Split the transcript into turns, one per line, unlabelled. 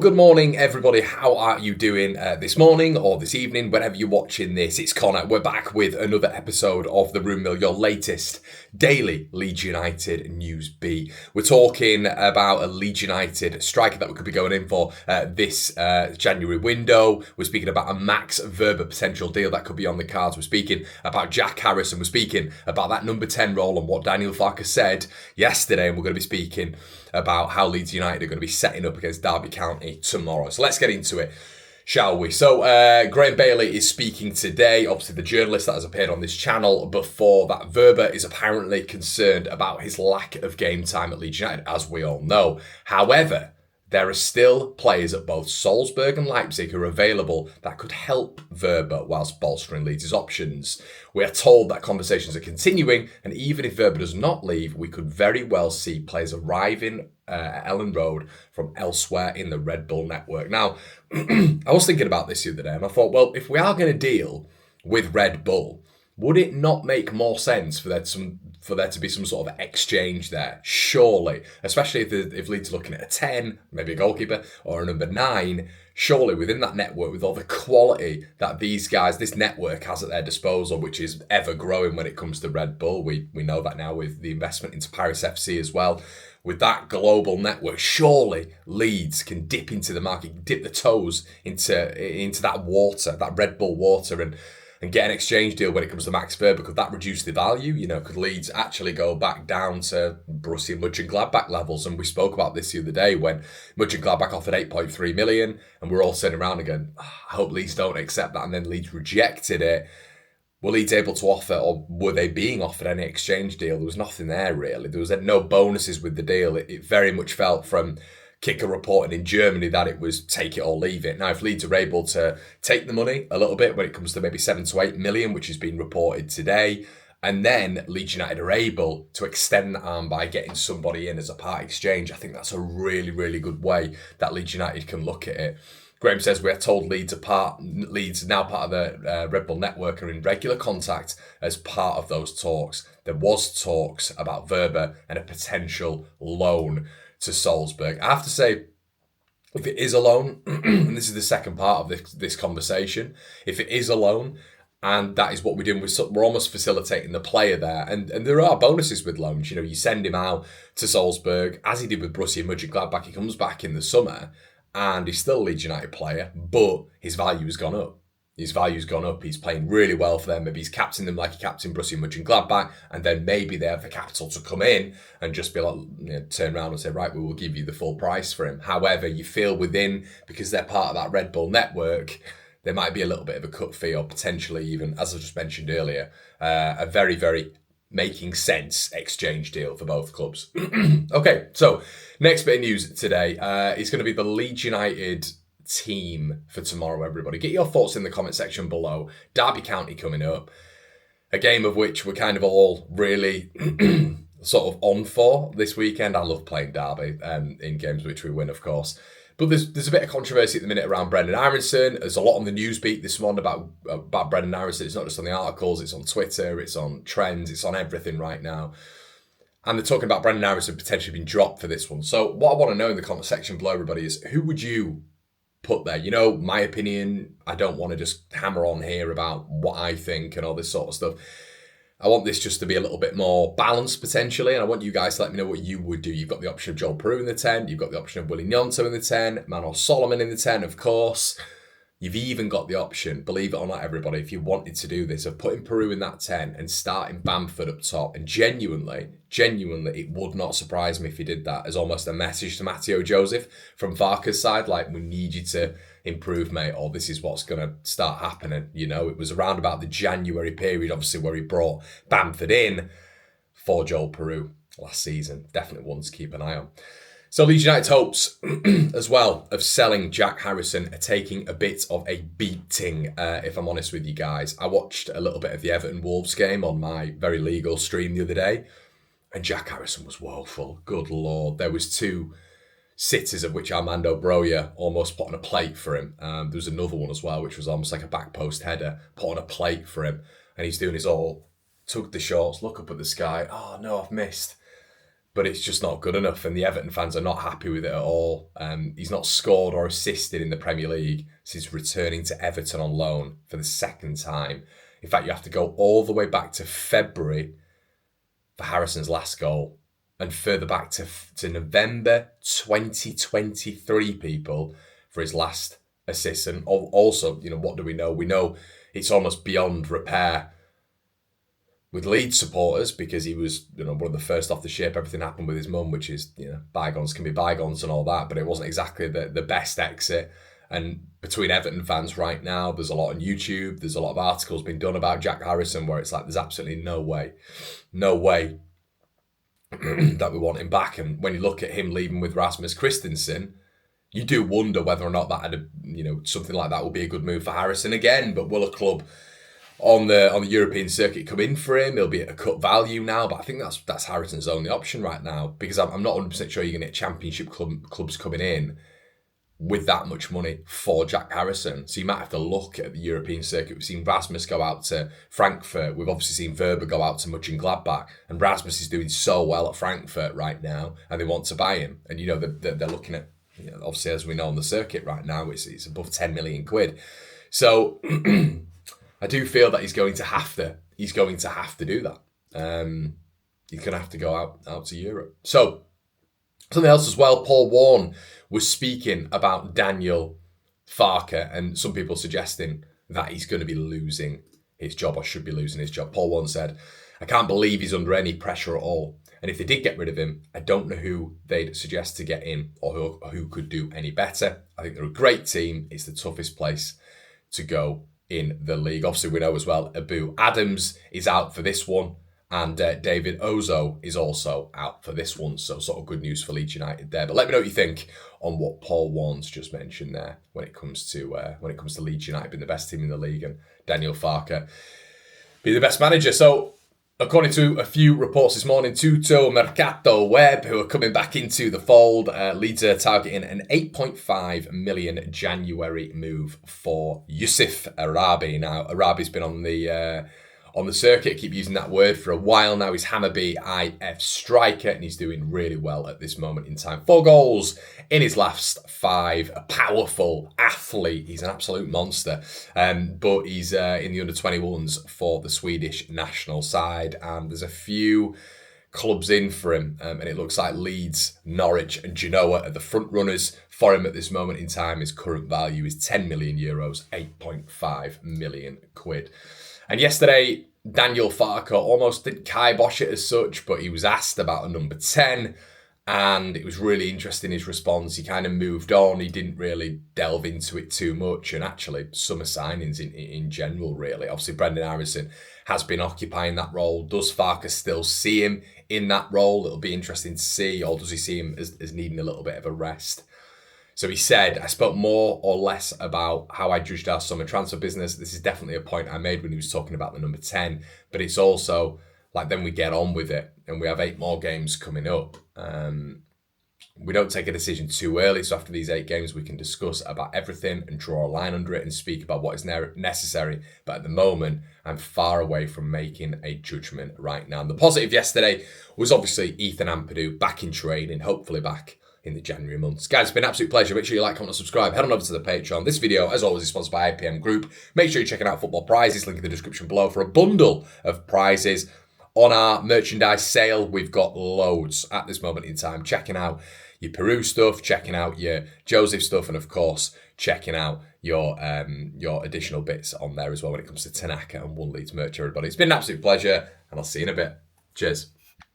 Good morning, everybody. How are you doing this morning or this evening, whenever you're watching this? It's Connor. We're back with another episode of The Room Mill, your latest daily Leeds United news beat. We're talking about a Leeds United striker that we could be going in for this January window. We're speaking about a Max Wober potential deal that could be on the cards. We're speaking about Jack Harrison. We're speaking about that number 10 role and what Daniel Farke said yesterday. And we're going to be speaking about how Leeds United are going to be setting up against Derby County tomorrow. So let's get into it, shall we? So Graham Bailey is speaking today, obviously the journalist that has appeared on this channel before that. Wober is apparently concerned about his lack of game time at Leeds United, as we all know. However, there are still players at both Salzburg and Leipzig who are available that could help Wober whilst bolstering Leeds' options. We are told that conversations are continuing, and even if Wober does not leave, we could very well see players arriving at Ellen Road from elsewhere in the Red Bull network. Now, I was thinking about this the other day, and I thought, well, if we are going to deal with Red Bull, would it not make more sense for there to be some sort of exchange there? Surely, especially if Leeds are looking at a 10, maybe a goalkeeper, or a number 9, surely within that network, with all the quality that these guys, this network has at their disposal, which is ever growing when it comes to Red Bull. We know that now with the investment into Paris FC as well. With that global network, surely Leeds can dip into the market, dip the toes into that water, that Red Bull water, and get an exchange deal when it comes to Max Wober. Could that reduce the value? You know, could Leeds actually go back down to Borussia Mönchengladbach levels? And we spoke about this the other day when Mönchengladbach offered 8.3 million, and we're all sitting around again, I hope Leeds don't accept that, and then Leeds rejected it. Were Leeds able to offer, or were they being offered any exchange deal? There was nothing there, really. There was no bonuses with the deal. It very much felt from Kicker reporting in Germany that it was take it or leave it. Now, if Leeds are able to take the money a little bit when it comes to maybe 7 to 8 million, which has been reported today, and then Leeds United are able to extend that arm by getting somebody in as a part exchange, I think that's a really, really good way that Leeds United can look at it. Graham says we are told Leeds now part of the Red Bull network are in regular contact as part of those talks. There was talks about Wober and a potential loan to Salzburg. I have to say, if it is a loan, and this is the second part of this conversation, if it is a loan, and that is what we're doing, we're almost facilitating the player there. And there are bonuses with loans. You know, you send him out to Salzburg, as he did with Borussia Mönchengladbach. He comes back in the summer, and he's still a Leeds United player, but his value has gone up. His value's gone up. He's playing really well for them. Maybe he's captaining them like he captained Borussia Mönchengladbach, and then maybe they have the capital to come in and just be like, turn around and say, right, we will give you the full price for him. However, you feel within, because they're part of that Red Bull network, there might be a little bit of a cut fee, or potentially even, as I just mentioned earlier, a very, very making sense exchange deal for both clubs. Okay, so next bit of news today is going to be the Leeds United team for tomorrow, everybody. Get your thoughts in the comment section below. Derby County coming up, a game of which we're kind of all really sort of on for this weekend. I love playing Derby in games which we win, of course. But there's a bit of controversy at the minute around Brendan Aronson. There's a lot on the news beat this morning about Brendan Aronson. It's not just on the articles, it's on Twitter, it's on trends, it's on everything right now. And they're talking about Brendan Aronson potentially being dropped for this one. So what I want to know in the comment section below, everybody, is who would you put there? You know, my opinion, I don't want to just hammer on here about what I think and all this sort of stuff. I want this just to be a little bit more balanced, potentially, and I want you guys to let me know what you would do. You've got the option of Joel Peru in the 10, you've got the option of Willie Gnonto in the 10, Manuel Solomon in the 10, of course. You've even got the option, believe it or not, everybody, if you wanted to do this, of putting Peru in that 10 and starting Bamford up top. And genuinely, it would not surprise me if he did that as almost a message to Matteo Joseph from Farke's side, like, we need you to improve, mate, or this is what's going to start happening. You know, it was around about the January period, obviously, where he brought Bamford in for Joel Peru last season. Definitely one to keep an eye on. So Leeds United's hopes as well of selling Jack Harrison are taking a bit of a beating, if I'm honest with you guys. I watched a little bit of the Everton-Wolves game on my very legal stream the other day, and Jack Harrison was woeful. Good Lord. There was 2 sitters of which Armando Broja almost put on a plate for him. There was another one as well, which was almost like a back post header, put on a plate for him. And he's doing his all, tug the shorts, look up at the sky. Oh, no, I've missed. but it's just not good enough, and the Everton fans are not happy with it at all. He's not scored or assisted in the Premier League since returning to Everton on loan for the second time. In fact, you have to go all the way back to February for Harrison's last goal, and further back to November 2023, people, for his last assist. And also, what do we know? We know it's almost beyond repair with Leeds supporters, because he was, one of the first off the ship. Everything happened with his mum, which is, bygones can be bygones and all that, but it wasn't exactly the best exit. And between Everton fans right now, there's a lot on YouTube, there's a lot of articles being done about Jack Harrison where it's like, there's absolutely no way that we want him back. And when you look at him leaving with Rasmus Christensen, you do wonder whether or not that had something like that would be a good move for Harrison again. But will a club on the European circuit come in for him? He'll be at a cut value now, but I think that's Harrison's only option right now, because I'm not 100% sure you're going to get championship clubs coming in with that much money for Jack Harrison. So you might have to look at the European circuit. We've seen Rasmus go out to Frankfurt. We've obviously seen Wober go out to Mönchengladbach, and Rasmus is doing so well at Frankfurt right now, and they want to buy him. And they're looking at, obviously, as we know on the circuit right now, it's above 10 million quid. So I do feel that he's going to have to do that. He's going to have to go out to Europe. So something else as well, Paul Warne was speaking about Daniel Farke, and some people suggesting that he's going to be losing his job or should be losing his job. Paul Warne said, "I can't believe he's under any pressure at all. And if they did get rid of him, I don't know who they'd suggest to get in or who could do any better. I think they're a great team. It's the toughest place to go in the league." Obviously, we know as well, Abu Adams is out for this one, and David Ozo is also out for this one. So sort of good news for Leeds United there. But let me know what you think on what Paul Warne's just mentioned there when it comes to Leeds United being the best team in the league and Daniel Farke being the best manager. So according to a few reports this morning, Tutto Mercato Web, who are coming back into the fold, Leeds are targeting an 8.5 million January move for Yusuf Arabi. Now, Arabi's been on the circuit, I keep using that word, for a while now. He's Hammarby IF striker, and he's doing really well at this moment in time. 4 goals in his last 5. A powerful athlete. He's an absolute monster. But he's in the under-21s for the Swedish national side, and there's a few clubs in for him, and it looks like Leeds, Norwich and Genoa are the front runners for him at this moment in time. His current value is 10 million euros, 8.5 million quid. And yesterday, Daniel Farke almost didn't kibosh it as such, but he was asked about a number 10, and it was really interesting, his response. He kind of moved on. He didn't really delve into it too much, and actually summer signings in general, really. Obviously, Brendan Harrison has been occupying that role. Does Farke still see him in that role? It'll be interesting to see, or does he see him as needing a little bit of a rest? So he said, "I spoke more or less about how I judged our summer transfer business. This is definitely a point I made when he was talking about the number 10, but it's also like then we get on with it, and we have 8 more games coming up. We don't take a decision too early, so after these 8 games, we can discuss about everything and draw a line under it and speak about what is necessary. But at the moment, I'm far away from making a judgment right now." And the positive yesterday was obviously Ethan Ampadu back in training, hopefully back in the January months. Guys, it's been an absolute pleasure. Make sure you like, comment, and subscribe. Head on over to the Patreon. This video, as always, is sponsored by IPM Group. Make sure you're checking out Football Prizes. Link in the description below for a bundle of prizes. On our merchandise sale, we've got loads at this moment in time. Checking out your Peru stuff, checking out your Joseph stuff, and of course, checking out your additional bits on there as well when it comes to Tanaka and One Leeds merch, everybody. It's been an absolute pleasure, and I'll see you in a bit. Cheers.